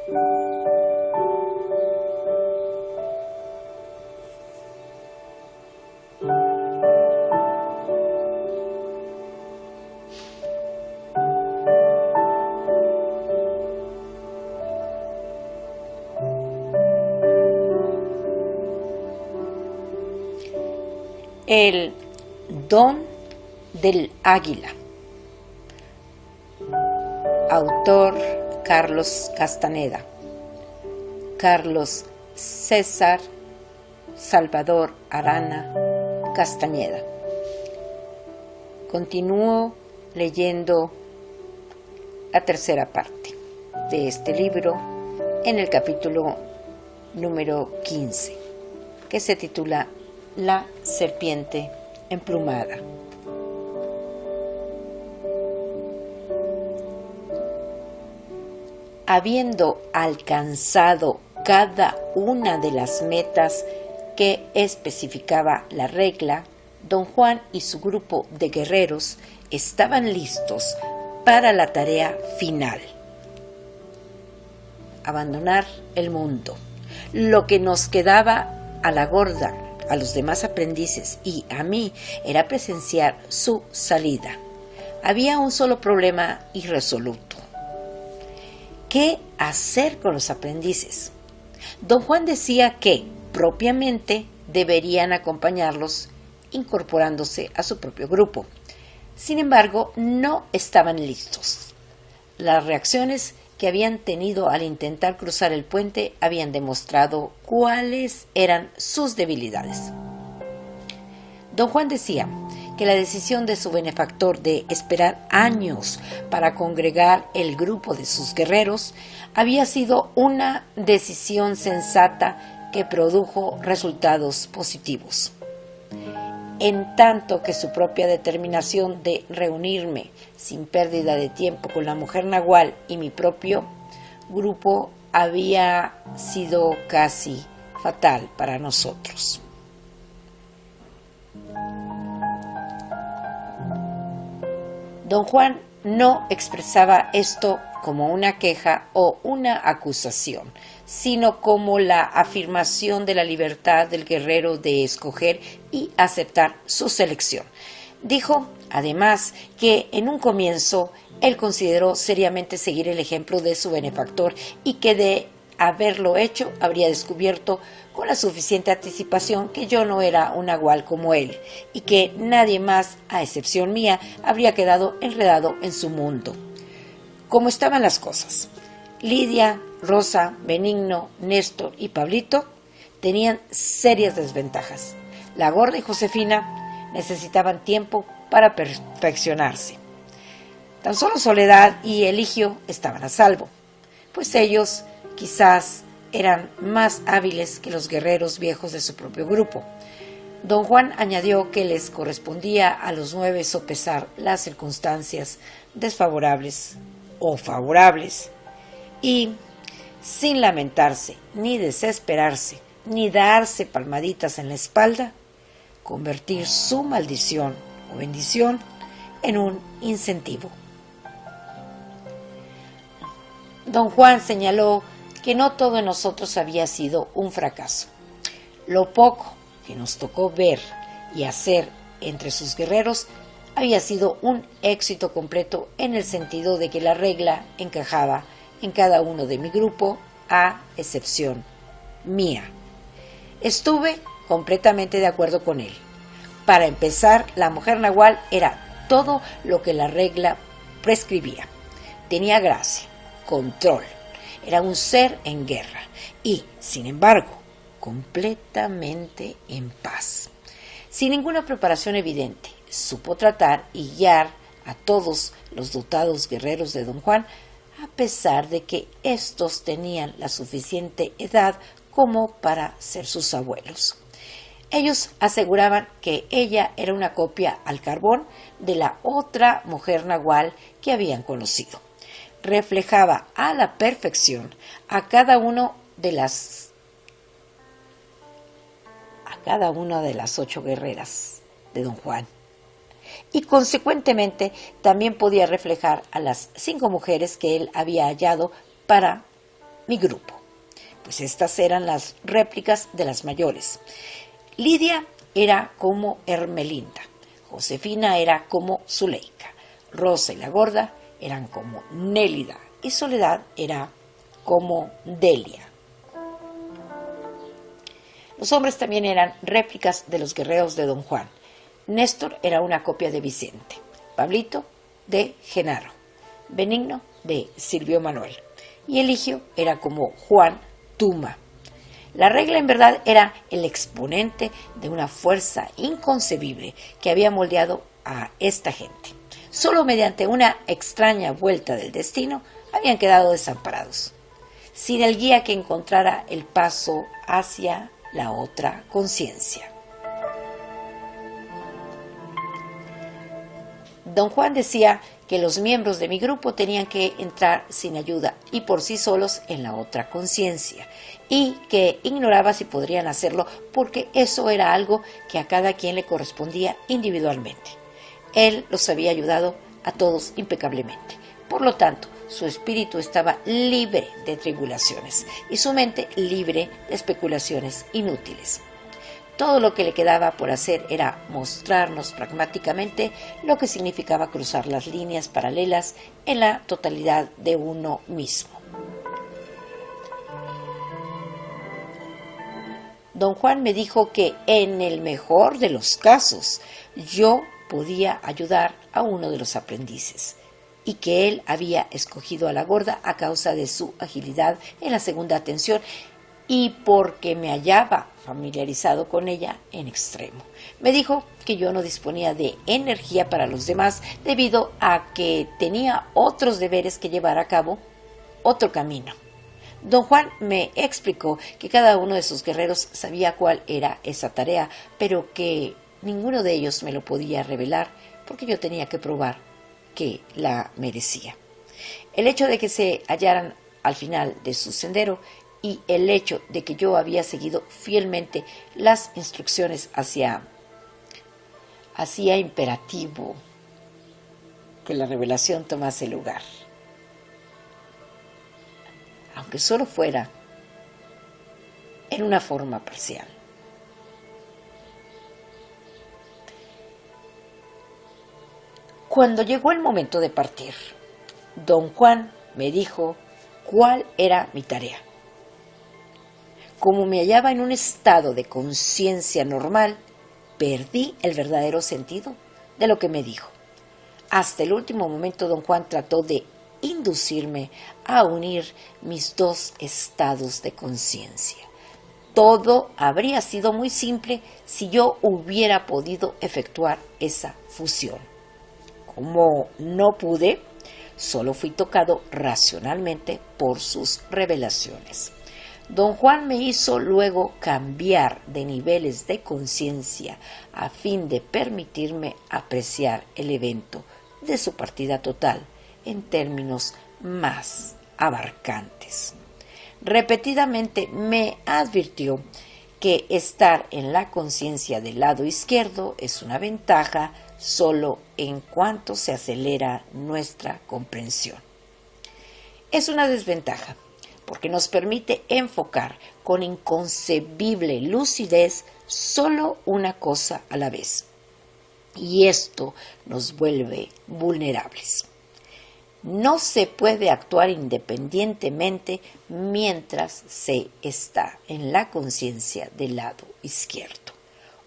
El don del águila. Autor Carlos Castaneda. Carlos César Salvador Arana Castañeda. Continúo leyendo la tercera parte de este libro en el capítulo número 15, que se titula La serpiente emplumada. Habiendo alcanzado cada una de las metas que especificaba la regla, don Juan y su grupo de guerreros estaban listos para la tarea final: abandonar el mundo. Lo que nos quedaba a la gorda, a los demás aprendices y a mí era presenciar su salida. Había un solo problema irresoluto: ¿qué hacer con los aprendices? Don Juan decía que, propiamente, deberían acompañarlos incorporándose a su propio grupo. Sin embargo, no estaban listos. Las reacciones que habían tenido al intentar cruzar el puente habían demostrado cuáles eran sus debilidades. Don Juan decía que la decisión de su benefactor de esperar años para congregar el grupo de sus guerreros había sido una decisión sensata que produjo resultados positivos, en tanto que su propia determinación de reunirme sin pérdida de tiempo con la mujer nahual y mi propio grupo había sido casi fatal para nosotros. Don Juan no expresaba esto como una queja o una acusación, sino como la afirmación de la libertad del guerrero de escoger y aceptar su selección. Dijo, además, que en un comienzo él consideró seriamente seguir el ejemplo de su benefactor y que de haberlo hecho habría descubierto con la suficiente anticipación que yo no era un nahual como él y que nadie más, a excepción mía, habría quedado enredado en su mundo. ¿Cómo estaban las cosas? Lidia, Rosa, Benigno, Néstor y Pablito tenían serias desventajas. La gorda y Josefina necesitaban tiempo para perfeccionarse. Tan solo Soledad y Eligio estaban a salvo, pues ellos quizás eran más hábiles que los guerreros viejos de su propio grupo. Don Juan añadió que les correspondía a los 9 sopesar las circunstancias desfavorables o favorables y, sin lamentarse, ni desesperarse, ni darse palmaditas en la espalda, convertir su maldición o bendición en un incentivo. Don Juan señaló que no todo en nosotros había sido un fracaso. Lo poco que nos tocó ver y hacer entre sus guerreros había sido un éxito completo en el sentido de que la regla encajaba en cada uno de mi grupo, a excepción mía. Estuve completamente de acuerdo con él. Para empezar, la mujer nahual era todo lo que la regla prescribía. Tenía gracia, control, era un ser en guerra y, sin embargo, completamente en paz. Sin ninguna preparación evidente, supo tratar y guiar a todos los dotados guerreros de don Juan, a pesar de que éstos tenían la suficiente edad como para ser sus abuelos. Ellos aseguraban que ella era una copia al carbón de la otra mujer nahual que habían conocido. Reflejaba a la perfección a cada una de las 8 guerreras de don Juan. Y consecuentemente también podía reflejar a las 5 mujeres que él había hallado para mi grupo, pues estas eran las réplicas de las mayores. Lidia era como Hermelinda, Josefina era como Zuleika, Rosa y la Gorda eran como Nélida y Soledad era como Delia. Los hombres también eran réplicas de los guerreros de Don Juan. Néstor era una copia de Vicente, Pablito de Genaro, Benigno de Silvio Manuel y Eligio era como Juan Tuma. La regla en verdad era el exponente de una fuerza inconcebible que había moldeado a esta gente. Solo mediante una extraña vuelta del destino habían quedado desamparados, sin el guía que encontrara el paso hacia la otra conciencia. Don Juan decía que los miembros de mi grupo tenían que entrar sin ayuda y por sí solos en la otra conciencia, y que ignoraba si podrían hacerlo porque eso era algo que a cada quien le correspondía individualmente. Él los había ayudado a todos impecablemente. Por lo tanto, su espíritu estaba libre de tribulaciones y su mente libre de especulaciones inútiles. Todo lo que le quedaba por hacer era mostrarnos pragmáticamente lo que significaba cruzar las líneas paralelas en la totalidad de uno mismo. Don Juan me dijo que en el mejor de los casos yo podía ayudar a uno de los aprendices y que él había escogido a la Gorda a causa de su agilidad en la segunda atención y porque me hallaba familiarizado con ella en extremo. Me dijo que yo no disponía de energía para los demás debido a que tenía otros deberes que llevar a cabo, otro camino. Don Juan me explicó que cada uno de sus guerreros sabía cuál era esa tarea, pero que ninguno de ellos me lo podía revelar porque yo tenía que probar que la merecía. El hecho de que se hallaran al final de su sendero y el hecho de que yo había seguido fielmente las instrucciones hacía imperativo que la revelación tomase lugar, aunque solo fuera en una forma parcial. Cuando llegó el momento de partir, don Juan me dijo cuál era mi tarea. Como me hallaba en un estado de conciencia normal, perdí el verdadero sentido de lo que me dijo. Hasta el último momento don Juan trató de inducirme a unir mis dos estados de conciencia. Todo habría sido muy simple si yo hubiera podido efectuar esa fusión. Como no pude, solo fui tocado racionalmente por sus revelaciones. Don Juan me hizo luego cambiar de niveles de conciencia a fin de permitirme apreciar el evento de su partida total en términos más abarcantes. Repetidamente me advirtió que estar en la conciencia del lado izquierdo es una ventaja solo en cuanto se acelera nuestra comprensión. Es una desventaja porque nos permite enfocar con inconcebible lucidez solo una cosa a la vez, y esto nos vuelve vulnerables. No se puede actuar independientemente mientras se está en la conciencia del lado izquierdo.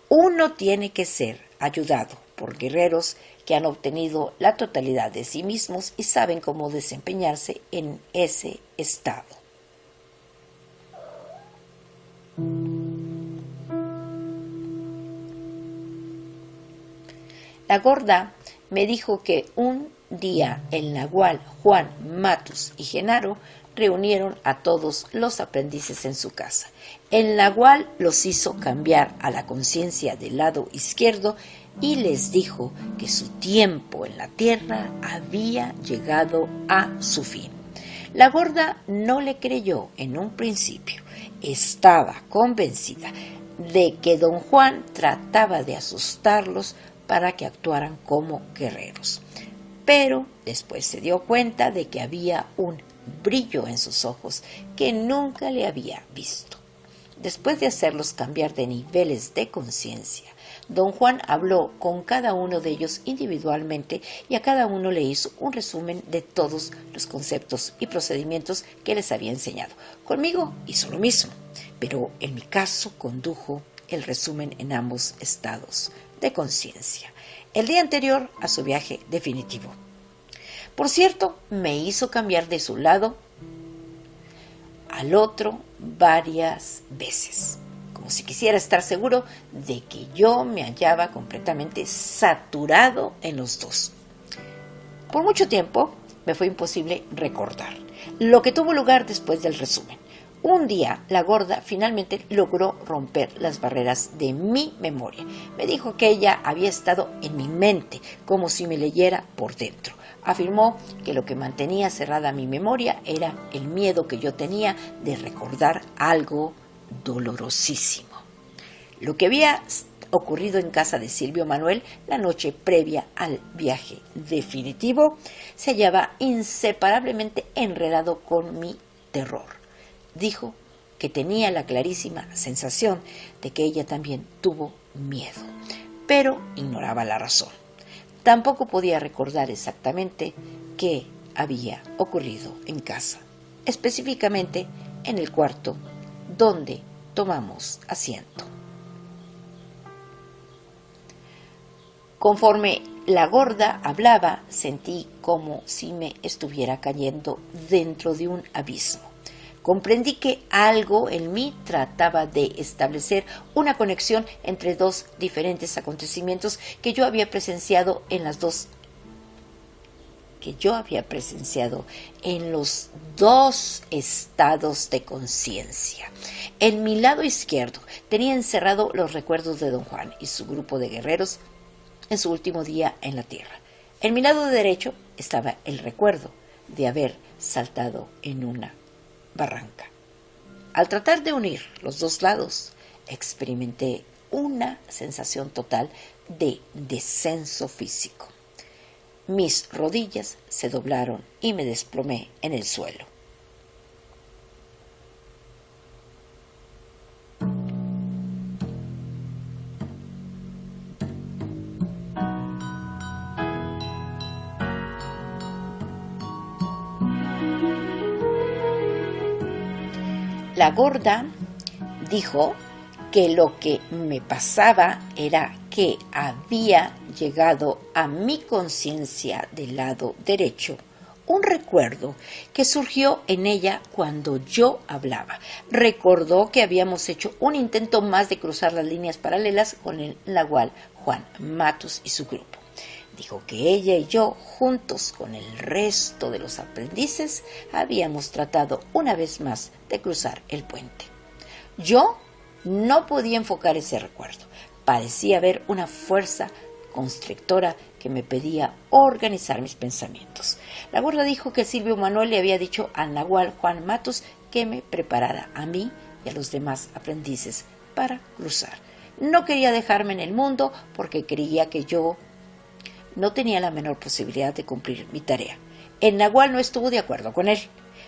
Uno tiene que ser ayudado por guerreros que han obtenido la totalidad de sí mismos y saben cómo desempeñarse en ese estado. La Gorda me dijo que un día el Nahual, Juan, Matus y Genaro reunieron a todos los aprendices en su casa. El Nahual los hizo cambiar a la conciencia del lado izquierdo y les dijo que su tiempo en la tierra había llegado a su fin. La Gorda no le creyó en un principio. Estaba convencida de que don Juan trataba de asustarlos para que actuaran como guerreros. Pero después se dio cuenta de que había un brillo en sus ojos que nunca le había visto. Después de hacerlos cambiar de niveles de conciencia, don Juan habló con cada uno de ellos individualmente y a cada uno le hizo un resumen de todos los conceptos y procedimientos que les había enseñado. Conmigo hizo lo mismo, pero en mi caso condujo el resumen en ambos estados de conciencia, el día anterior a su viaje definitivo. Por cierto, me hizo cambiar de su lado al otro varias veces, como si quisiera estar seguro de que yo me hallaba completamente saturado en los dos. Por mucho tiempo me fue imposible recordar lo que tuvo lugar después del resumen. Un día, la gorda finalmente logró romper las barreras de mi memoria. Me dijo que ella había estado en mi mente, como si me leyera por dentro. Afirmó que lo que mantenía cerrada mi memoria era el miedo que yo tenía de recordar algo dolorosísimo. Lo que había ocurrido en casa de Silvio Manuel la noche previa al viaje definitivo se hallaba inseparablemente enredado con mi terror. Dijo que tenía la clarísima sensación de que ella también tuvo miedo, pero ignoraba la razón. Tampoco podía recordar exactamente qué había ocurrido en casa, específicamente en el cuarto donde tomamos asiento. Conforme la gorda hablaba, sentí como si me estuviera cayendo dentro de un abismo. Comprendí que algo en mí trataba de establecer una conexión entre dos diferentes acontecimientos que yo había presenciado en los dos estados de conciencia. En mi lado izquierdo tenía encerrado los recuerdos de don Juan y su grupo de guerreros en su último día en la tierra. En mi lado derecho estaba el recuerdo de haber saltado en una barranca. Al tratar de unir los dos lados, experimenté una sensación total de descenso físico. Mis rodillas se doblaron y me desplomé en el suelo. La gorda dijo que lo que me pasaba era que había llegado a mi conciencia del lado derecho un recuerdo que surgió en ella cuando yo hablaba. Recordó que habíamos hecho un intento más de cruzar las líneas paralelas con el nahual Juan Matus y su grupo. Dijo que ella y yo, juntos con el resto de los aprendices, habíamos tratado una vez más de cruzar el puente. Yo no podía enfocar ese recuerdo. Parecía haber una fuerza constrictora que me pedía organizar mis pensamientos. La gorda dijo que Silvio Manuel le había dicho al nahual Juan Matus que me preparara a mí y a los demás aprendices para cruzar. No quería dejarme en el mundo porque creía que yo no tenía la menor posibilidad de cumplir mi tarea. El nahual no estuvo de acuerdo con él,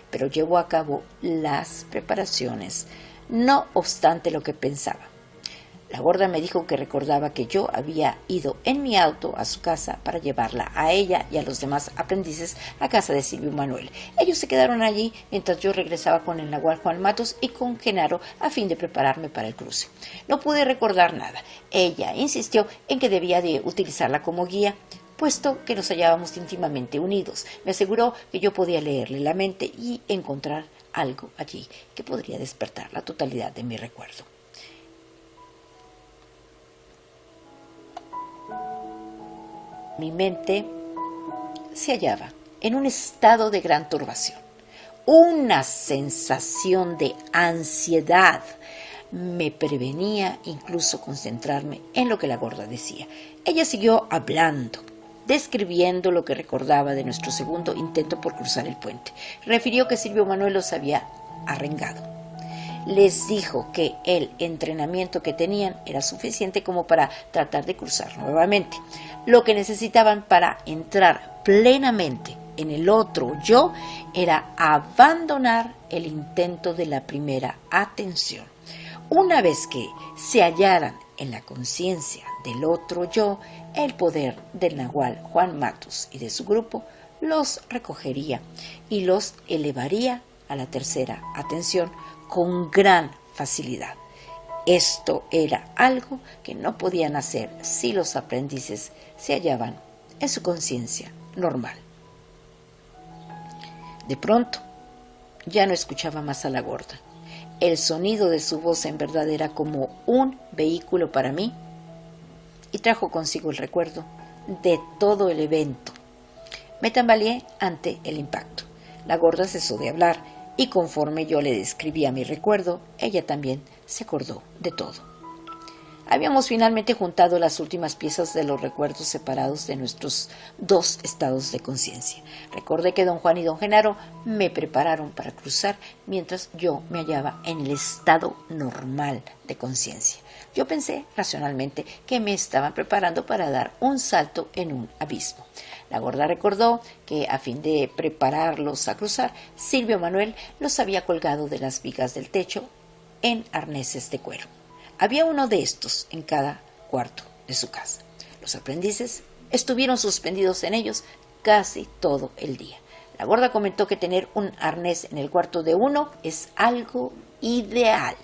pero llevó a cabo las preparaciones, no obstante lo que pensaba. La gorda me dijo que recordaba que yo había ido en mi auto a su casa para llevarla a ella y a los demás aprendices a casa de Silvio Manuel. Ellos se quedaron allí mientras yo regresaba con el nahual Juan Matus y con Genaro a fin de prepararme para el cruce. No pude recordar nada. Ella insistió en que debía de utilizarla como guía, puesto que nos hallábamos íntimamente unidos. Me aseguró que yo podía leerle la mente y encontrar algo allí que podría despertar la totalidad de mi recuerdo. Mi mente se hallaba en un estado de gran turbación. Una sensación de ansiedad me prevenía incluso concentrarme en lo que la gorda decía. Ella siguió hablando, describiendo lo que recordaba de nuestro segundo intento por cruzar el puente. Refirió que Silvio Manuel los había arrengado. Les dijo que el entrenamiento que tenían era suficiente como para tratar de cruzar nuevamente. Lo que necesitaban para entrar plenamente en el otro yo era abandonar el intento de la primera atención. Una vez que se hallaran en la conciencia del otro yo, el poder del nahual Juan Matus y de su grupo los recogería y los elevaría a la tercera atención con gran facilidad. Esto era algo que no podían hacer si los aprendices se hallaban en su conciencia normal. De pronto, ya no escuchaba más a la gorda. El sonido de su voz en verdad era como un vehículo para mí y trajo consigo el recuerdo de todo el evento. Me tambaleé ante el impacto. La gorda cesó de hablar y conforme yo le describía mi recuerdo, ella también se acordó de todo. Habíamos finalmente juntado las últimas piezas de los recuerdos separados de nuestros dos estados de conciencia. Recordé que don Juan y don Genaro me prepararon para cruzar mientras yo me hallaba en el estado normal de conciencia. Yo pensé racionalmente que me estaban preparando para dar un salto en un abismo. La gorda recordó que a fin de prepararlos a cruzar, Silvio Manuel los había colgado de las vigas del techo en arneses de cuero. Había uno de estos en cada cuarto de su casa. Los aprendices estuvieron suspendidos en ellos casi todo el día. La gorda comentó que tener un arnés en el cuarto de uno es algo ideal.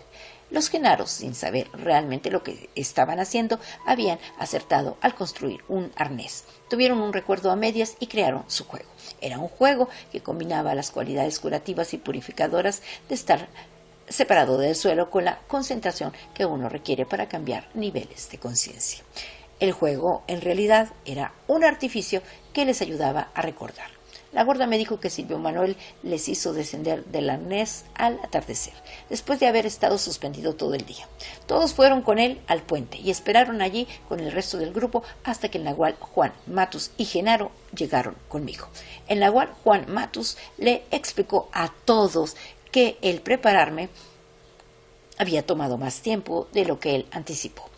Los genaros, sin saber realmente lo que estaban haciendo, habían acertado al construir un arnés. Tuvieron un recuerdo a medias y crearon su juego. Era un juego que combinaba las cualidades curativas y purificadoras de estar separado del suelo con la concentración que uno requiere para cambiar niveles de conciencia. El juego, en realidad, era un artificio que les ayudaba a recordar. La gorda me dijo que Silvio Manuel les hizo descender del arnés al atardecer, después de haber estado suspendido todo el día. Todos fueron con él al puente y esperaron allí con el resto del grupo hasta que el nahual Juan Matus y Genaro llegaron conmigo. El nahual Juan Matus le explicó a todos que el prepararme había tomado más tiempo de lo que él anticipó.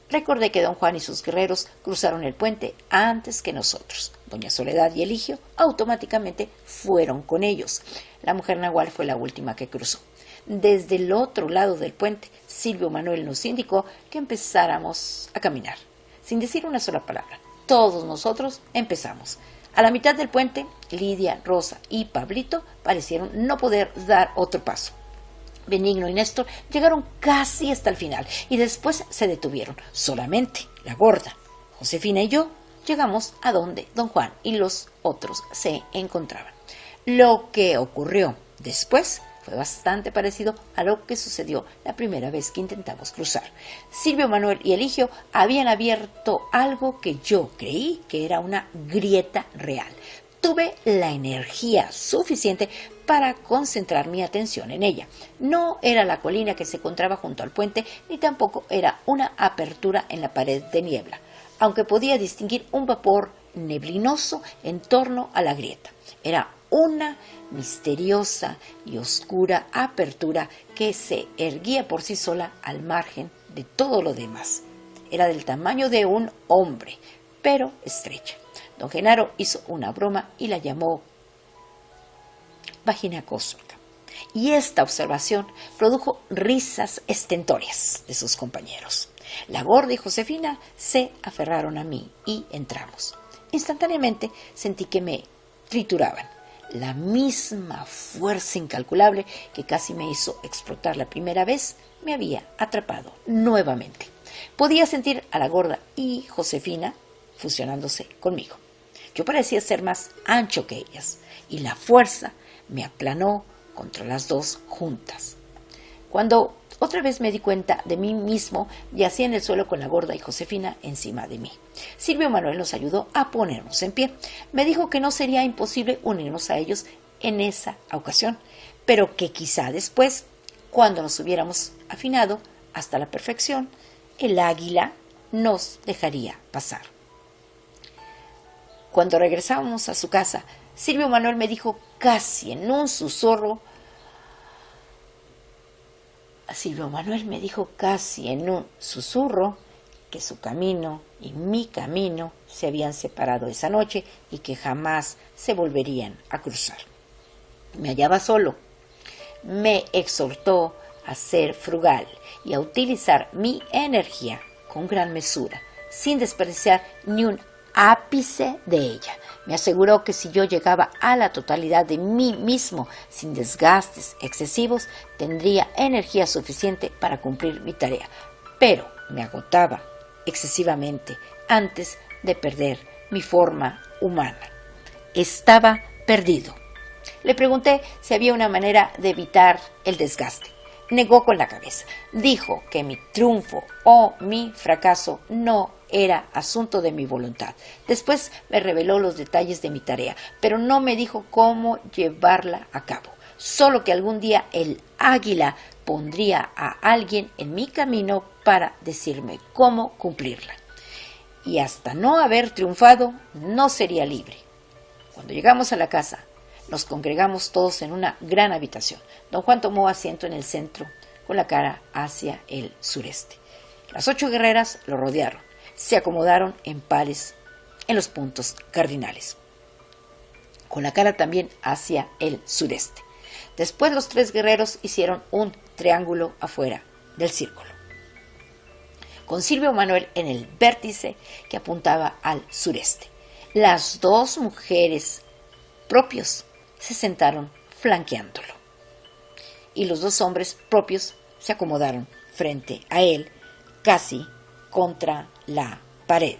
Recordé que don Juan y sus guerreros cruzaron el puente antes que nosotros. Doña Soledad y Eligio automáticamente fueron con ellos. La mujer nahual fue la última que cruzó. Desde el otro lado del puente, Silvio Manuel nos indicó que empezáramos a caminar. Sin decir una sola palabra, todos nosotros empezamos. A la mitad del puente, Lidia, Rosa y Pablito parecieron no poder dar otro paso. Benigno y Néstor llegaron casi hasta el final y después se detuvieron. Solamente la gorda, Josefina y yo llegamos a donde don Juan y los otros se encontraban. Lo que ocurrió después fue bastante parecido a lo que sucedió la primera vez que intentamos cruzar. Silvio Manuel y Eligio habían abierto algo que yo creí que era una grieta real. Tuve la energía suficiente para concentrar mi atención en ella. No era la colina que se encontraba junto al puente, ni tampoco era una apertura en la pared de niebla, aunque podía distinguir un vapor neblinoso en torno a la grieta. Era una misteriosa y oscura apertura que se erguía por sí sola al margen de todo lo demás. Era del tamaño de un hombre, pero estrecha. Don Genaro hizo una broma y la llamó vagina cósmica. Y esta observación produjo risas estentóreas de sus compañeros. La gorda y Josefina se aferraron a mí y entramos. Instantáneamente sentí que me trituraban. La misma fuerza incalculable que casi me hizo explotar la primera vez me había atrapado nuevamente. Podía sentir a la gorda y Josefina fusionándose conmigo. Yo parecía ser más ancho que ellas y la fuerza me aplanó contra las dos juntas. Cuando otra vez me di cuenta de mí mismo, yacía en el suelo con la gorda y Josefina encima de mí. Silvio Manuel nos ayudó a ponernos en pie. Me dijo que no sería imposible unirnos a ellos en esa ocasión, pero que quizá después, cuando nos hubiéramos afinado hasta la perfección, el águila nos dejaría pasar. Cuando regresábamos a su casa, Silvio Manuel me dijo casi en un susurro, que su camino y mi camino se habían separado esa noche y que jamás se volverían a cruzar. Me hallaba solo. Me exhortó a ser frugal y a utilizar mi energía con gran mesura, sin desperdiciar ni un ápice de ella. Me aseguró que si yo llegaba a la totalidad de mí mismo sin desgastes excesivos, tendría energía suficiente para cumplir mi tarea, pero me agotaba excesivamente antes de perder mi forma humana. Estaba perdido. Le pregunté si había una manera de evitar el desgaste. Negó con la cabeza. Dijo que mi triunfo o mi fracaso no era asunto de mi voluntad. Después me reveló los detalles de mi tarea, pero no me dijo cómo llevarla a cabo. Solo que algún día el águila pondría a alguien en mi camino para decirme cómo cumplirla. Y hasta no haber triunfado, no sería libre. Cuando llegamos a la casa, nos congregamos todos en una gran habitación. Don Juan tomó asiento en el centro, con la cara hacia el sureste. Las 8 guerreras lo rodearon. Se acomodaron en pares en los puntos cardinales, con la cara también hacia el sureste. Después los 3 guerreros hicieron un triángulo afuera del círculo, con Silvio Manuel en el vértice que apuntaba al sureste. Las 2 mujeres propios se sentaron flanqueándolo y los 2 hombres propios se acomodaron frente a él, casi contra la pared.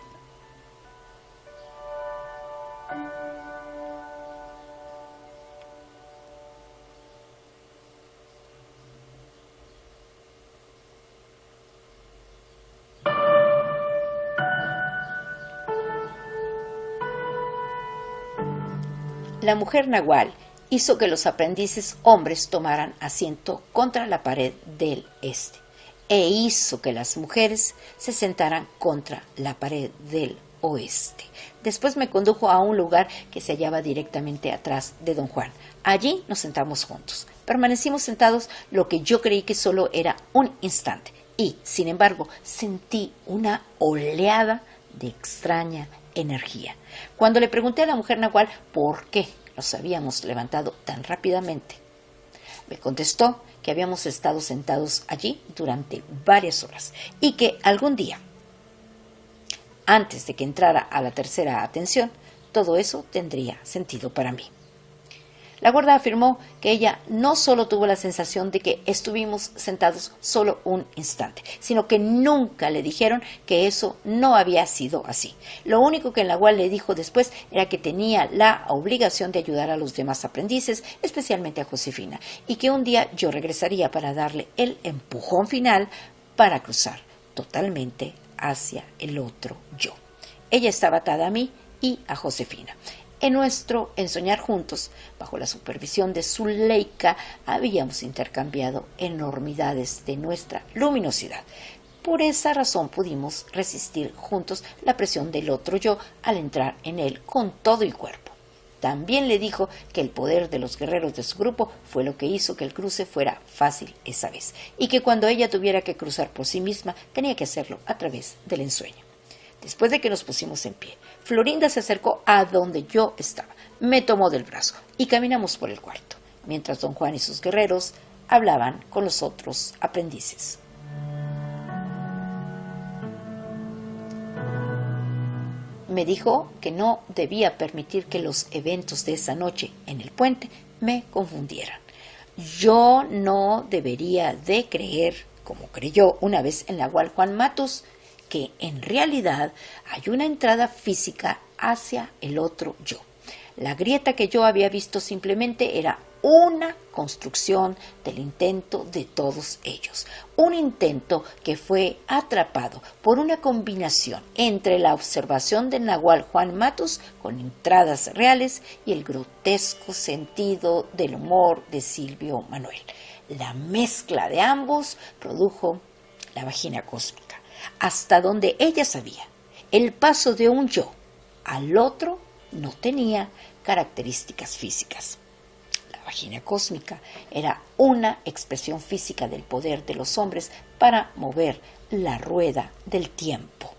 La mujer nahual hizo que los aprendices hombres tomaran asiento contra la pared del este e hizo que las mujeres se sentaran contra la pared del oeste. Después me condujo a un lugar que se hallaba directamente atrás de don Juan. Allí nos sentamos juntos. Permanecimos sentados lo que yo creí que solo era un instante y, sin embargo, sentí una oleada de extraña energía. Cuando le pregunté a la mujer nahual por qué nos habíamos levantado tan rápidamente, me contestó que habíamos estado sentados allí durante varias horas y que algún día, antes de que entrara a la tercera atención, todo eso tendría sentido para mí. La guarda afirmó que ella no solo tuvo la sensación de que estuvimos sentados solo un instante, sino que nunca le dijeron que eso no había sido así. Lo único que el nahual le dijo después era que tenía la obligación de ayudar a los demás aprendices, especialmente a Josefina, y que un día yo regresaría para darle el empujón final para cruzar totalmente hacia el otro yo. Ella estaba atada a mí y a Josefina. En nuestro ensoñar juntos, bajo la supervisión de Zuleika, habíamos intercambiado enormidades de nuestra luminosidad. Por esa razón pudimos resistir juntos la presión del otro yo al entrar en él con todo y cuerpo. También le dijo que el poder de los guerreros de su grupo fue lo que hizo que el cruce fuera fácil esa vez, y que cuando ella tuviera que cruzar por sí misma, tenía que hacerlo a través del ensueño. Después de que nos pusimos en pie, Florinda se acercó a donde yo estaba, me tomó del brazo y caminamos por el cuarto, mientras don Juan y sus guerreros hablaban con los otros aprendices. Me dijo que no debía permitir que los eventos de esa noche en el puente me confundieran. Yo no debería de creer, como creyó una vez en la Nahual Juan Matus, que en realidad hay una entrada física hacia el otro yo. La grieta que yo había visto simplemente era una construcción del intento de todos ellos. Un intento que fue atrapado por una combinación entre la observación del Nahual Juan Matus con entradas reales y el grotesco sentido del humor de Silvio Manuel. La mezcla de ambos produjo la vagina cósmica. Hasta donde ella sabía, el paso de un yo al otro no tenía características físicas. La vagina cósmica era una expresión física del poder de los hombres para mover la rueda del tiempo.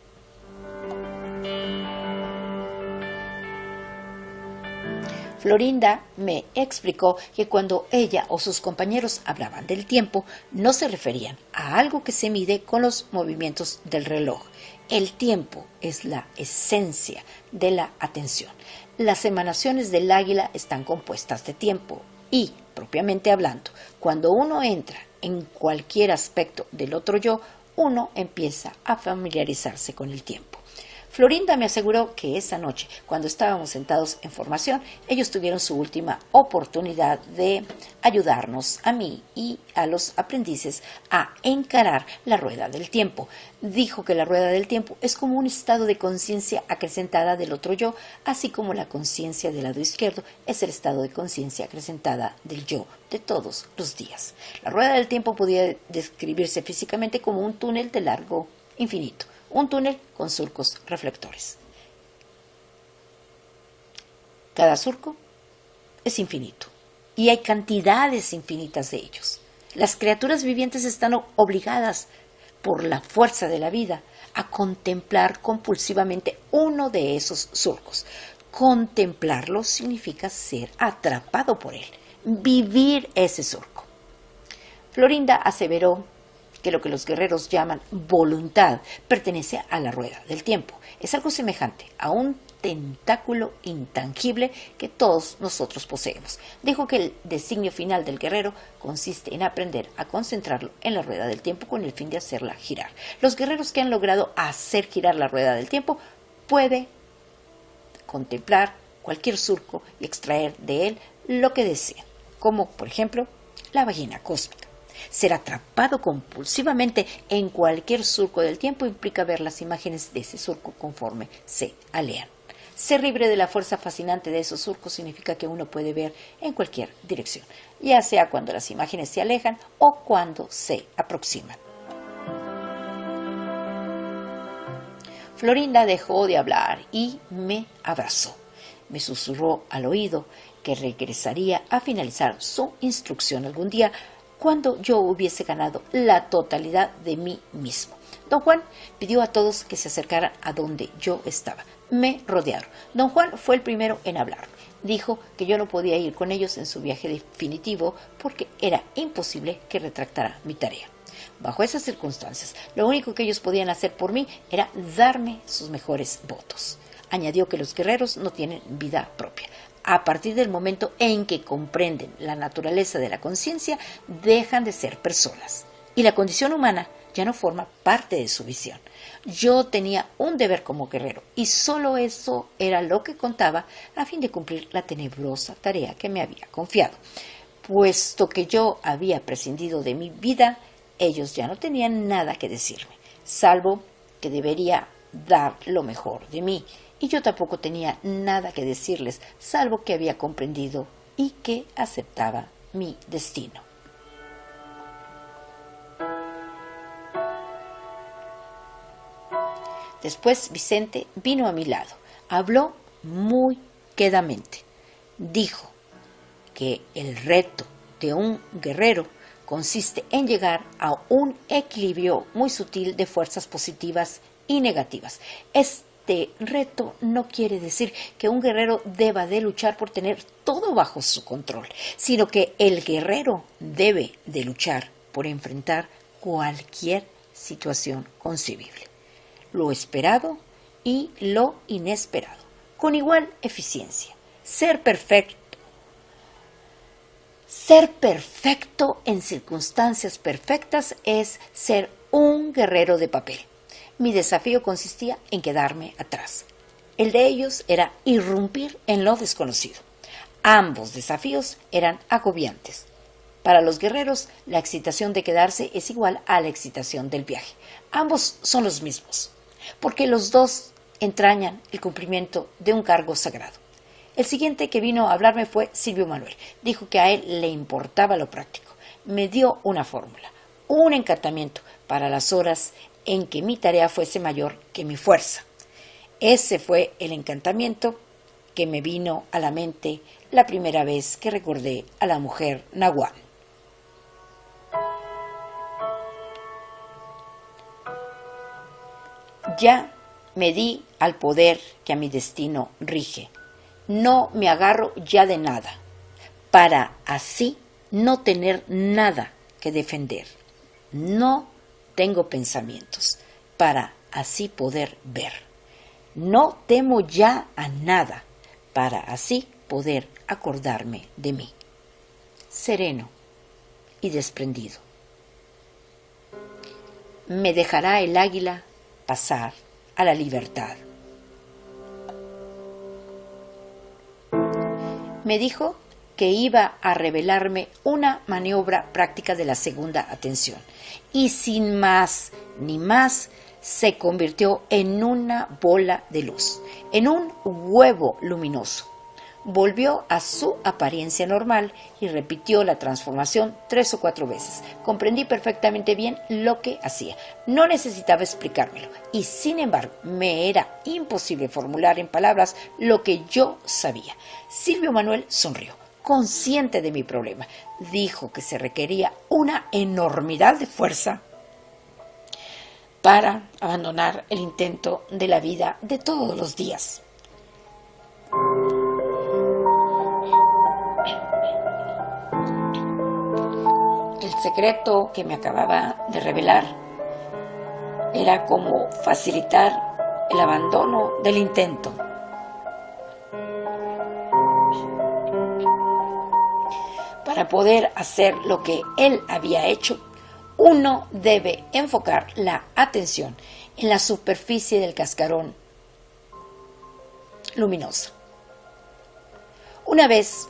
Florinda me explicó que cuando ella o sus compañeros hablaban del tiempo, no se referían a algo que se mide con los movimientos del reloj. El tiempo es la esencia de la atención. Las emanaciones del águila están compuestas de tiempo y, propiamente hablando, cuando uno entra en cualquier aspecto del otro yo, uno empieza a familiarizarse con el tiempo. Florinda me aseguró que esa noche, cuando estábamos sentados en formación, ellos tuvieron su última oportunidad de ayudarnos a mí y a los aprendices a encarar la rueda del tiempo. Dijo que la rueda del tiempo es como un estado de conciencia acrecentada del otro yo, así como la conciencia del lado izquierdo es el estado de conciencia acrecentada del yo de todos los días. La rueda del tiempo podía describirse físicamente como un túnel de largo infinito. Un túnel con surcos reflectores. Cada surco es infinito y hay cantidades infinitas de ellos. Las criaturas vivientes están obligadas por la fuerza de la vida a contemplar compulsivamente uno de esos surcos. Contemplarlo significa ser atrapado por él, vivir ese surco. Florinda aseveró que lo que los guerreros llaman voluntad pertenece a la rueda del tiempo. Es algo semejante a un tentáculo intangible que todos nosotros poseemos. Dijo que el designio final del guerrero consiste en aprender a concentrarlo en la rueda del tiempo con el fin de hacerla girar. Los guerreros que han logrado hacer girar la rueda del tiempo pueden contemplar cualquier surco y extraer de él lo que deseen, como por ejemplo la vagina cósmica. Ser atrapado compulsivamente en cualquier surco del tiempo implica ver las imágenes de ese surco conforme se alean. Ser libre de la fuerza fascinante de esos surcos significa que uno puede ver en cualquier dirección, ya sea cuando las imágenes se alejan o cuando se aproximan. Florinda dejó de hablar y me abrazó. Me susurró al oído que regresaría a finalizar su instrucción algún día, cuando yo hubiese ganado la totalidad de mí mismo. Don Juan pidió a todos que se acercaran a donde yo estaba. Me rodearon. Don Juan fue el primero en hablar. Dijo que yo no podía ir con ellos en su viaje definitivo porque era imposible que retractara mi tarea. Bajo esas circunstancias, lo único que ellos podían hacer por mí era darme sus mejores votos. Añadió que los guerreros no tienen vida propia. A partir del momento en que comprenden la naturaleza de la conciencia, dejan de ser personas. Y la condición humana ya no forma parte de su visión. Yo tenía un deber como guerrero y solo eso era lo que contaba a fin de cumplir la tenebrosa tarea que me había confiado. Puesto que yo había prescindido de mi vida, ellos ya no tenían nada que decirme, salvo que debería dar lo mejor de mí. Y yo tampoco tenía nada que decirles, salvo que había comprendido y que aceptaba mi destino. Después Vicente vino a mi lado, habló muy quedamente. Dijo que el reto de un guerrero consiste en llegar a un equilibrio muy sutil de fuerzas positivas y negativas. Este reto no quiere decir que un guerrero deba de luchar por tener todo bajo su control, sino que el guerrero debe de luchar por enfrentar cualquier situación concebible, lo esperado y lo inesperado, con igual eficiencia. Ser perfecto en circunstancias perfectas es ser un guerrero de papel. Mi desafío consistía en quedarme atrás. El de ellos era irrumpir en lo desconocido. Ambos desafíos eran agobiantes. Para los guerreros, la excitación de quedarse es igual a la excitación del viaje. Ambos son los mismos, porque los dos entrañan el cumplimiento de un cargo sagrado. El siguiente que vino a hablarme fue Silvio Manuel. Dijo que a él le importaba lo práctico. Me dio una fórmula, un encantamiento para las horas en que mi tarea fuese mayor que mi fuerza. Ese fue el encantamiento que me vino a la mente la primera vez que recordé a la mujer nahual. Ya me di al poder que a mi destino rige. No me agarro ya de nada, para así no tener nada que defender. No tengo pensamientos, para así poder ver. No temo ya a nada, para así poder acordarme de mí. Sereno y desprendido. Me dejará el águila pasar a la libertad. Me dijo que iba a revelarme una maniobra práctica de la segunda atención y sin más ni más se convirtió en una bola de luz, en un huevo luminoso. Volvió a su apariencia normal y repitió la transformación 3 o 4 veces. Comprendí perfectamente bien lo que hacía. No necesitaba explicármelo y, sin embargo, me era imposible formular en palabras lo que yo sabía. Silvio Manuel sonrió, consciente de mi problema. Dijo que se requería una enormidad de fuerza para abandonar el intento de la vida de todos los días. El secreto que me acababa de revelar era cómo facilitar el abandono del intento. Para poder hacer lo que él había hecho, uno debe enfocar la atención en la superficie del cascarón luminoso. Una vez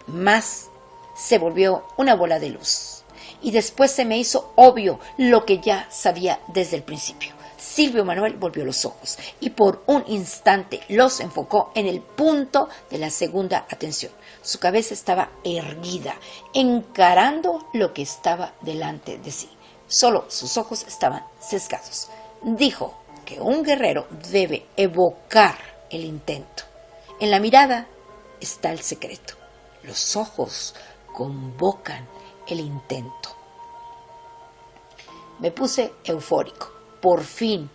más se volvió una bola de luz y después se me hizo obvio lo que ya sabía desde el principio. Silvio Manuel volvió los ojos y por un instante los enfocó en el punto de la segunda atención. Su cabeza estaba erguida, encarando lo que estaba delante de sí. Solo sus ojos estaban sesgados. Dijo que un guerrero debe evocar el intento. En la mirada está el secreto. Los ojos convocan el intento. Me puse eufórico. Por fin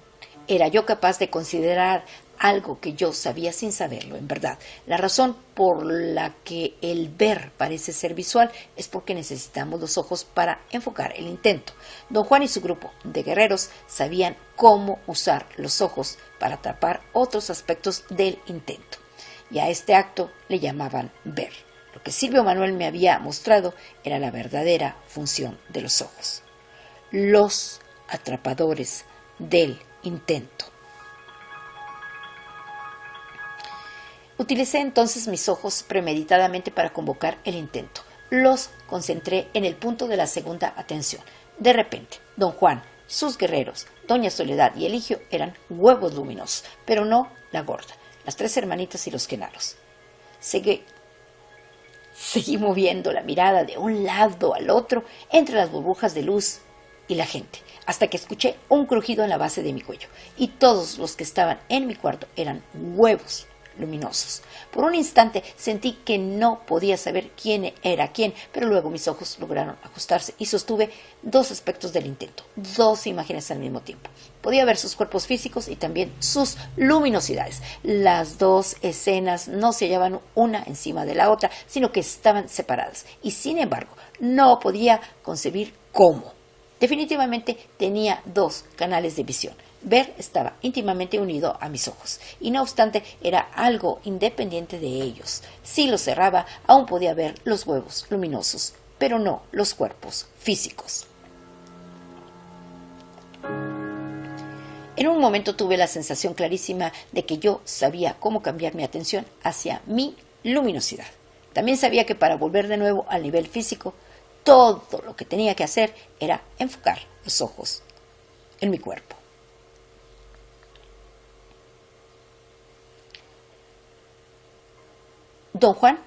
era yo capaz de considerar algo que yo sabía sin saberlo, en verdad. La razón por la que el ver parece ser visual es porque necesitamos los ojos para enfocar el intento. Don Juan y su grupo de guerreros sabían cómo usar los ojos para atrapar otros aspectos del intento. Y a este acto le llamaban ver. Lo que Silvio Manuel me había mostrado era la verdadera función de los ojos. Los atrapadores del intento. Utilicé entonces mis ojos premeditadamente para convocar el intento. Los concentré en el punto de la segunda atención. De repente, Don Juan, sus guerreros, Doña Soledad y Eligio eran huevos luminosos, pero no la gorda, las 3 hermanitas y los genaros. Seguí moviendo la mirada de un lado al otro entre las burbujas de luz y la gente, hasta que escuché un crujido en la base de mi cuello, y todos los que estaban en mi cuarto eran huevos luminosos. Por un instante sentí que no podía saber quién era quién, pero luego mis ojos lograron ajustarse y sostuve 2 aspectos del intento, 2 imágenes al mismo tiempo. Podía ver sus cuerpos físicos y también sus luminosidades. Las 2 escenas no se hallaban una encima de la otra, sino que estaban separadas, y sin embargo no podía concebir cómo. Definitivamente tenía 2 canales de visión. Ver estaba íntimamente unido a mis ojos, y no obstante era algo independiente de ellos. Si los cerraba, aún podía ver los huevos luminosos, pero no los cuerpos físicos. En un momento tuve la sensación clarísima de que yo sabía cómo cambiar mi atención hacia mi luminosidad. También sabía que para volver de nuevo al nivel físico, todo lo que tenía que hacer era enfocar los ojos en mi cuerpo. Don Juan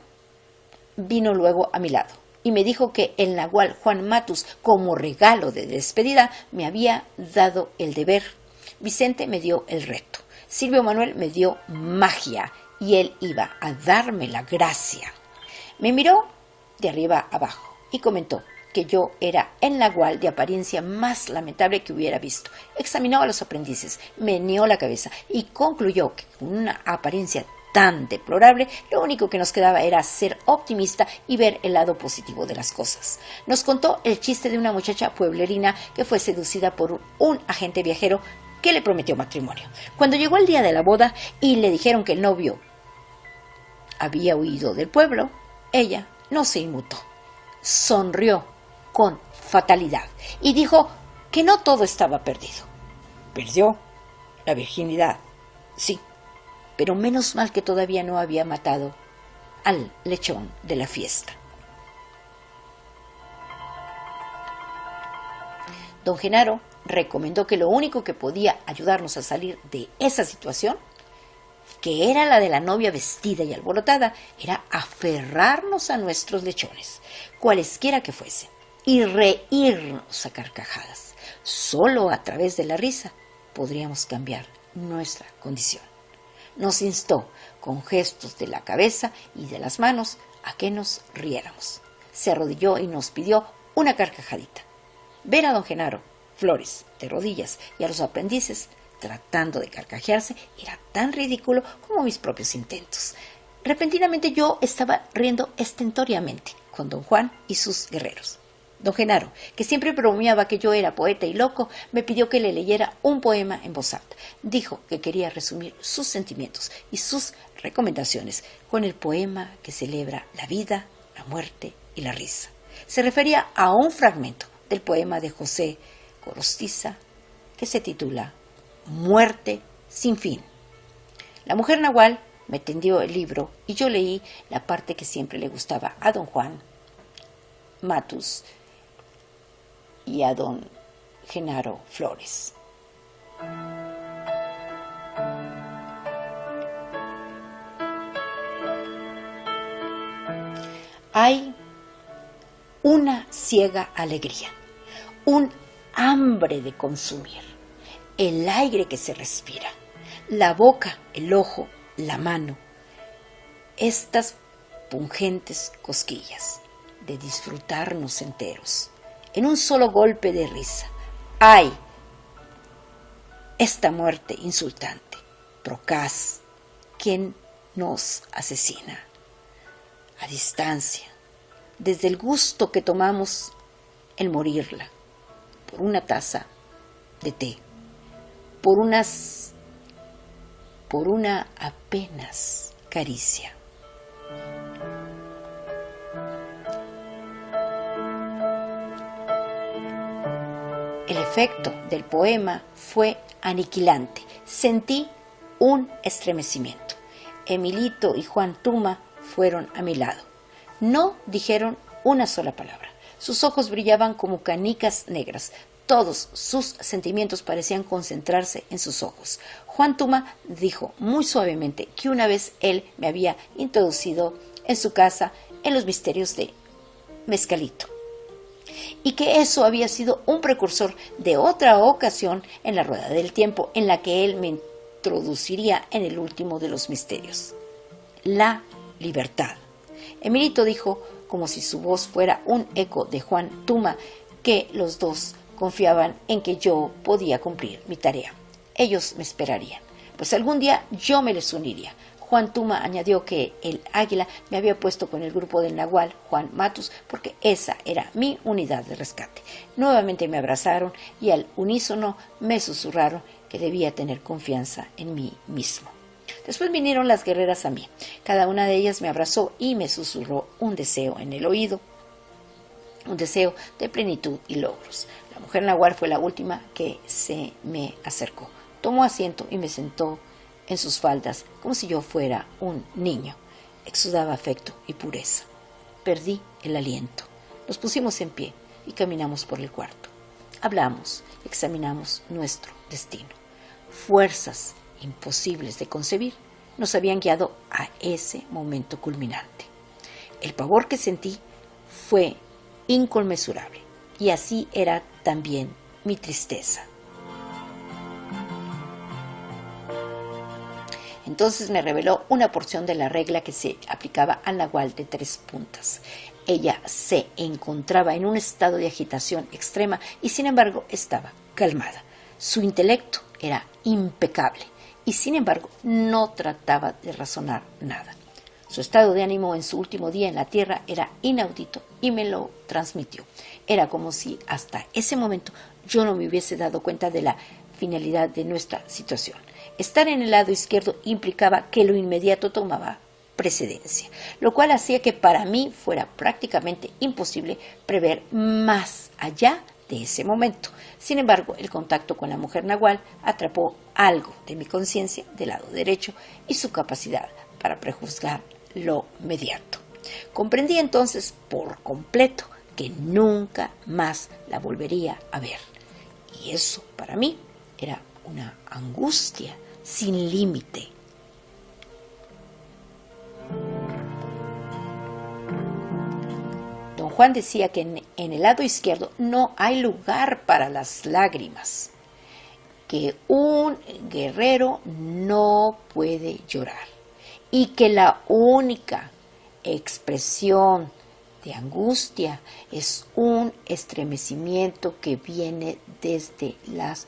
vino luego a mi lado y me dijo que el nahual Juan Matus, como regalo de despedida, me había dado el deber. Vicente me dio el reto. Silvio Manuel me dio magia y él iba a darme la gracia. Me miró de arriba abajo y comentó que yo era el nahual de apariencia más lamentable que hubiera visto. Examinó a los aprendices, meneó la cabeza y concluyó que con una apariencia tan deplorable, lo único que nos quedaba era ser optimista y ver el lado positivo de las cosas. Nos contó el chiste de una muchacha pueblerina que fue seducida por un agente viajero que le prometió matrimonio. Cuando llegó el día de la boda y le dijeron que el novio había huido del pueblo, ella no se inmutó. Sonrió con fatalidad y dijo que no todo estaba perdido. Perdió la virginidad, sí, pero menos mal que todavía no había matado al lechón de la fiesta. Don Genaro recomendó que lo único que podía ayudarnos a salir de esa situación, que era la de la novia vestida y alborotada, era aferrarnos a nuestros lechones, cualesquiera que fuesen, y reírnos a carcajadas. Solo a través de la risa podríamos cambiar nuestra condición. Nos instó con gestos de la cabeza y de las manos a que nos riéramos. Se arrodilló y nos pidió una carcajadita. Ver a don Genaro Flores de rodillas y a los aprendices tratando de carcajearse era tan ridículo como mis propios intentos. Repentinamente yo estaba riendo estentóreamente con don Juan y sus guerreros. Don Genaro, que siempre bromeaba que yo era poeta y loco, me pidió que le leyera un poema en voz alta. Dijo que quería resumir sus sentimientos y sus recomendaciones con el poema que celebra la vida, la muerte y la risa. Se refería a un fragmento del poema de José Gorostiza que se titula Muerte sin fin. La mujer nahual me tendió el libro y yo leí la parte que siempre le gustaba a don Juan Matus y a don Genaro Flores. Hay una ciega alegría, un hambre de consumir, el aire que se respira, la boca, el ojo, la mano, estas pungentes cosquillas de disfrutarnos enteros, en un solo golpe de risa. ¡Ay! Esta muerte insultante, procaz, quien nos asesina a distancia, desde el gusto que tomamos el morirla, por una taza de té, por una apenas caricia. El efecto del poema fue aniquilante. Sentí un estremecimiento. Emilito y Juan Tuma fueron a mi lado. No dijeron una sola palabra. Sus ojos brillaban como canicas negras. Todos sus sentimientos parecían concentrarse en sus ojos. Juan Tuma dijo muy suavemente que una vez él me había introducido en su casa en los misterios de Mezcalito, y que eso había sido un precursor de otra ocasión en la rueda del tiempo en la que él me introduciría en el último de los misterios, la libertad. Emilito dijo, como si su voz fuera un eco de Juan Tuma, que los dos confiaban en que yo podía cumplir mi tarea. Ellos me esperarían, pues algún día yo me les uniría. Juan Tuma añadió que el águila me había puesto con el grupo del nahual Juan Matus porque esa era mi unidad de rescate. Nuevamente me abrazaron y al unísono me susurraron que debía tener confianza en mí mismo. Después vinieron las guerreras a mí. Cada una de ellas me abrazó y me susurró un deseo en el oído, un deseo de plenitud y logros. La mujer nahual fue la última que se me acercó. Tomó asiento y me sentó en sus faldas como si yo fuera un niño. Exudaba afecto y pureza. Perdí el aliento. Nos pusimos en pie y caminamos por el cuarto. Hablamos, examinamos nuestro destino. Fuerzas imposibles de concebir nos habían guiado a ese momento culminante. El pavor que sentí fue inconmensurable y así era también mi tristeza. Entonces me reveló una porción de la regla que se aplicaba al nahual de 3 puntas. Ella se encontraba en un estado de agitación extrema y sin embargo estaba calmada. Su intelecto era impecable y sin embargo no trataba de razonar nada. Su estado de ánimo en su último día en la tierra era inaudito y me lo transmitió. Era como si hasta ese momento yo no me hubiese dado cuenta de la finalidad de nuestra situación. Estar en el lado izquierdo implicaba que lo inmediato tomaba precedencia, lo cual hacía que para mí fuera prácticamente imposible prever más allá de ese momento. Sin embargo, el contacto con la mujer nahual atrapó algo de mi conciencia del lado derecho y su capacidad para prejuzgar lo mediato. Comprendí entonces por completo que nunca más la volvería a ver. Y eso para mí era una angustia sin límite. Don Juan decía que en el lado izquierdo no hay lugar para las lágrimas, que un guerrero no puede llorar y que la única expresión de angustia es un estremecimiento que viene desde las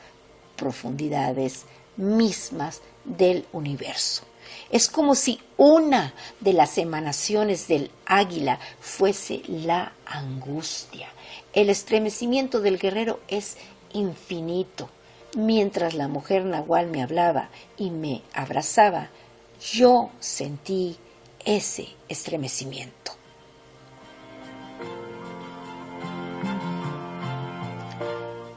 profundidades mismas del universo. Es como si una de las emanaciones del águila fuese la angustia. El estremecimiento del guerrero es infinito. Mientras la mujer nahual me hablaba y me abrazaba, yo sentí ese estremecimiento.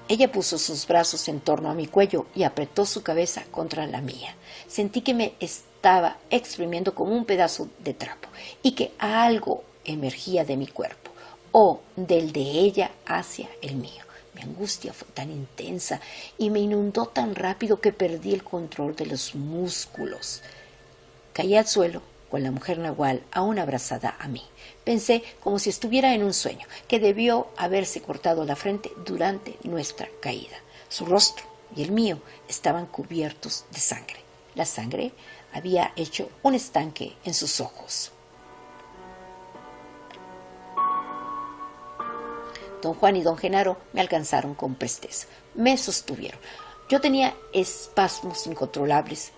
Ella puso sus brazos en torno a mi cuello y apretó su cabeza contra la mía. Sentí que me estaba exprimiendo como un pedazo de trapo y que algo emergía de mi cuerpo o del de ella hacia el mío. Mi angustia fue tan intensa y me inundó tan rápido que perdí el control de los músculos. Caí al suelo con la mujer nahual aún abrazada a mí. Pensé como si estuviera en un sueño, que debió haberse cortado la frente durante nuestra caída. Su rostro y el mío estaban cubiertos de sangre. La sangre había hecho un estanque en sus ojos. Don Juan y don Genaro me alcanzaron con presteza. Me sostuvieron. Yo tenía espasmos incontrolables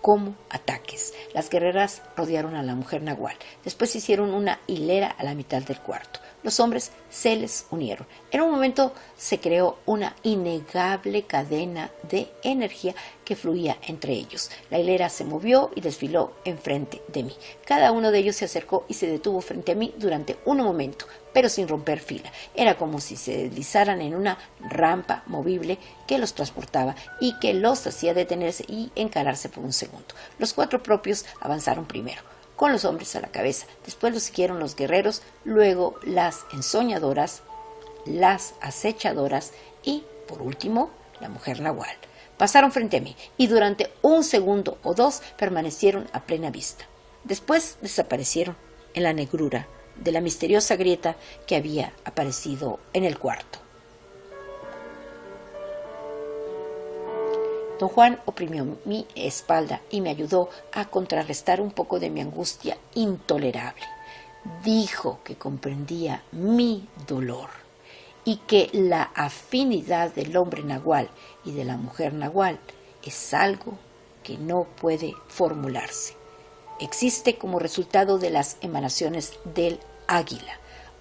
como ataques. Las guerreras rodearon a la mujer nahual. Después hicieron una hilera a la mitad del cuarto. Los hombres se les unieron. En un momento se creó una innegable cadena de energía que fluía entre ellos. La hilera se movió y desfiló enfrente de mí. Cada uno de ellos se acercó y se detuvo frente a mí durante un momento, pero sin romper fila. Era como si se deslizaran en una rampa movible que los transportaba y que los hacía detenerse y encararse por un segundo. Los 4 propios avanzaron primero, con los hombres a la cabeza. Después los siguieron los guerreros, luego las ensoñadoras, las acechadoras y, por último, la mujer nahual. Pasaron frente a mí y durante un segundo o 2 permanecieron a plena vista. Después desaparecieron en la negrura de la misteriosa grieta que había aparecido en el cuarto. Don Juan oprimió mi espalda y me ayudó a contrarrestar un poco de mi angustia intolerable. Dijo que comprendía mi dolor y que la afinidad del hombre nahual y de la mujer nahual es algo que no puede formularse. Existe como resultado de las emanaciones del águila.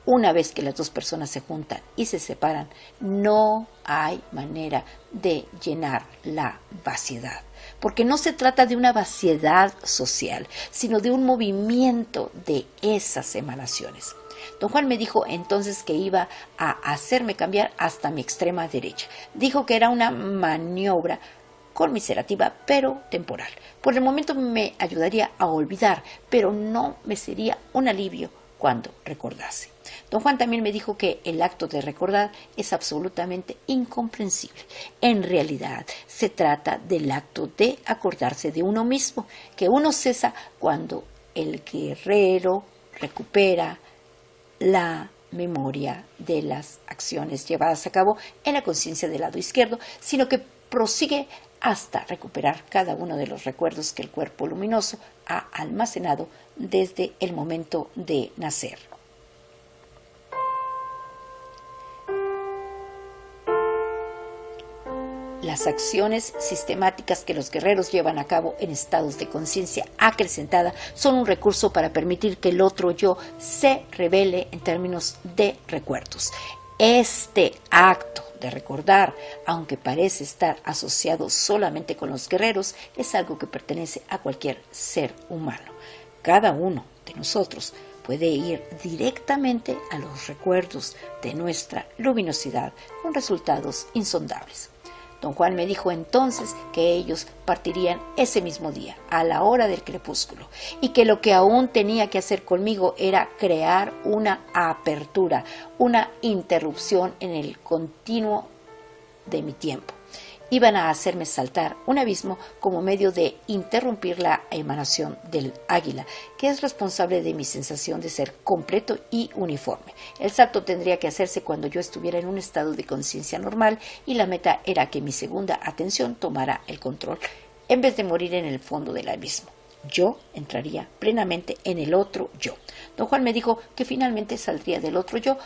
Una vez que las 2 personas se juntan y se separan, no hay manera de llenar la vaciedad. Porque no se trata de una vaciedad social, sino de un movimiento de esas emanaciones. Don Juan me dijo entonces que iba a hacerme cambiar hasta mi extrema derecha. Dijo que era una maniobra conmiserativa, pero temporal. Por el momento me ayudaría a olvidar, pero no me sería un alivio cuando recordase. Don Juan también me dijo que el acto de recordar es absolutamente incomprensible. En realidad, se trata del acto de acordarse de uno mismo, que uno cesa cuando el guerrero recupera la memoria de las acciones llevadas a cabo en la conciencia del lado izquierdo, sino que prosigue hasta recuperar cada uno de los recuerdos que el cuerpo luminoso ha almacenado desde el momento de nacer. Las acciones sistemáticas que los guerreros llevan a cabo en estados de conciencia acrecentada son un recurso para permitir que el otro yo se revele en términos de recuerdos. Este acto de recordar, aunque parece estar asociado solamente con los guerreros, es algo que pertenece a cualquier ser humano. Cada uno de nosotros puede ir directamente a los recuerdos de nuestra luminosidad con resultados insondables. Don Juan me dijo entonces que ellos partirían ese mismo día, a la hora del crepúsculo, y que lo que aún tenía que hacer conmigo era crear una apertura, una interrupción en el continuo de mi tiempo. Iban a hacerme saltar un abismo como medio de interrumpir la emanación del águila, que es responsable de mi sensación de ser completo y uniforme. El salto tendría que hacerse cuando yo estuviera en un estado de conciencia normal y la meta era que mi segunda atención tomara el control en vez de morir en el fondo del abismo. Yo entraría plenamente en el otro yo. Don Juan me dijo que finalmente saldría del otro yo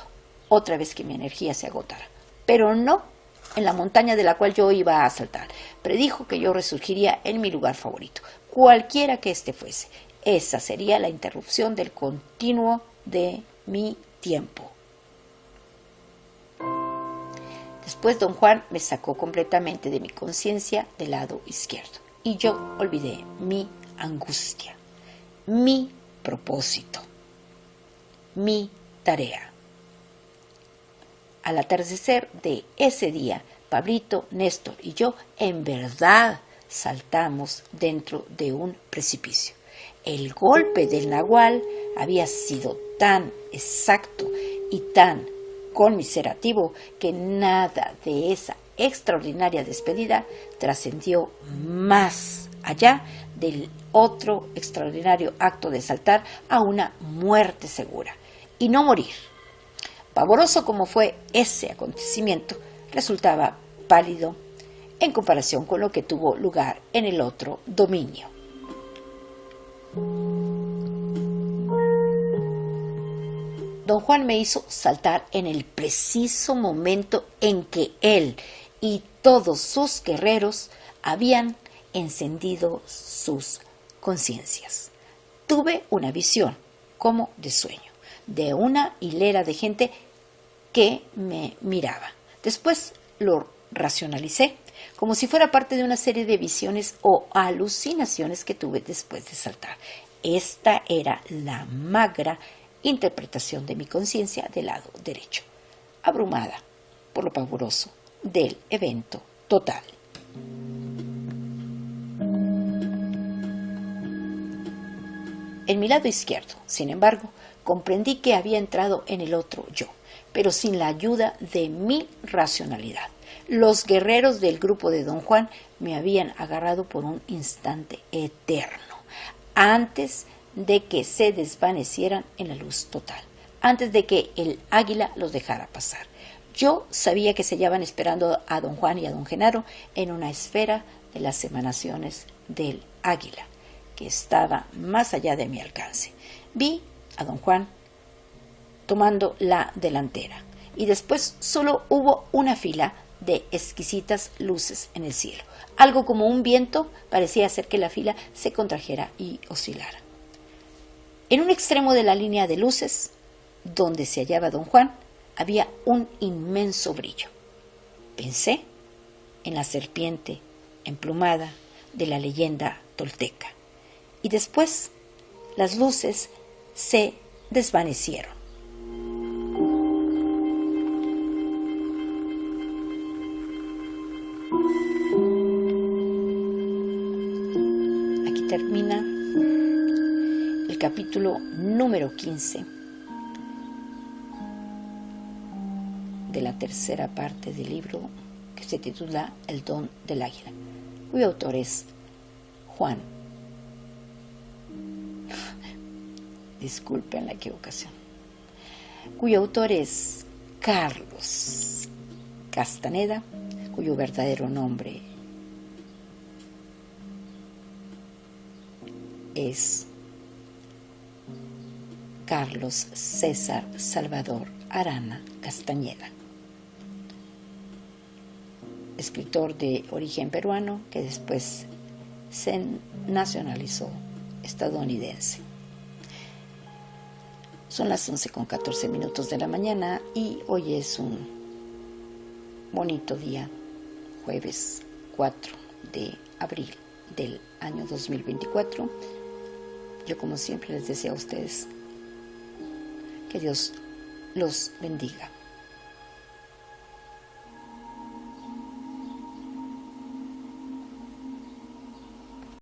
otra vez que mi energía se agotara, pero no en la montaña de la cual yo iba a saltar. Predijo que yo resurgiría en mi lugar favorito, cualquiera que éste fuese. Esa sería la interrupción del continuo de mi tiempo. Después don Juan me sacó completamente de mi conciencia del lado izquierdo y yo olvidé mi angustia, mi propósito, mi tarea. Al atardecer de ese día, Pablito, Néstor y yo en verdad saltamos dentro de un precipicio. El golpe del nahual había sido tan exacto y tan conmiserativo que nada de esa extraordinaria despedida trascendió más allá del otro extraordinario acto de saltar a una muerte segura y no morir. Pavoroso como fue ese acontecimiento, resultaba pálido en comparación con lo que tuvo lugar en el otro dominio. Don Juan me hizo saltar en el preciso momento en que él y todos sus guerreros habían encendido sus conciencias. Tuve una visión, como de sueño, de una hilera de gente que me miraba. Después lo racionalicé, como si fuera parte de una serie de visiones o alucinaciones que tuve después de saltar. Esta era la magra interpretación de mi conciencia del lado derecho, abrumada por lo pavoroso del evento total. En mi lado izquierdo, sin embargo, comprendí que había entrado en el otro yo, pero sin la ayuda de mi racionalidad. Los guerreros del grupo de don Juan me habían agarrado por un instante eterno, antes de que se desvanecieran en la luz total, antes de que el águila los dejara pasar. Yo sabía que se hallaban esperando a don Juan y a don Genaro en una esfera de las emanaciones del águila, que estaba más allá de mi alcance. Vi a don Juan tomando la delantera y después solo hubo una fila de exquisitas luces en el cielo. Algo como un viento parecía hacer que la fila se contrajera y oscilara. En un extremo de la línea de luces, donde se hallaba don Juan, había un inmenso brillo. Pensé en la serpiente emplumada de la leyenda tolteca. Y después las luces se desvanecieron. Aquí termina el capítulo número 15 de la tercera parte del libro que se titula El don del águila, cuyo autor es Juan. Disculpen la equivocación. Cuyo autor es Carlos Castaneda, cuyo verdadero nombre es Carlos César Salvador Arana Castañeda, escritor de origen peruano que después se nacionalizó estadounidense. Son las 11:14 de la mañana y hoy es un bonito día, jueves 4 de abril del año 2024. Yo, como siempre, les deseo a ustedes que Dios los bendiga.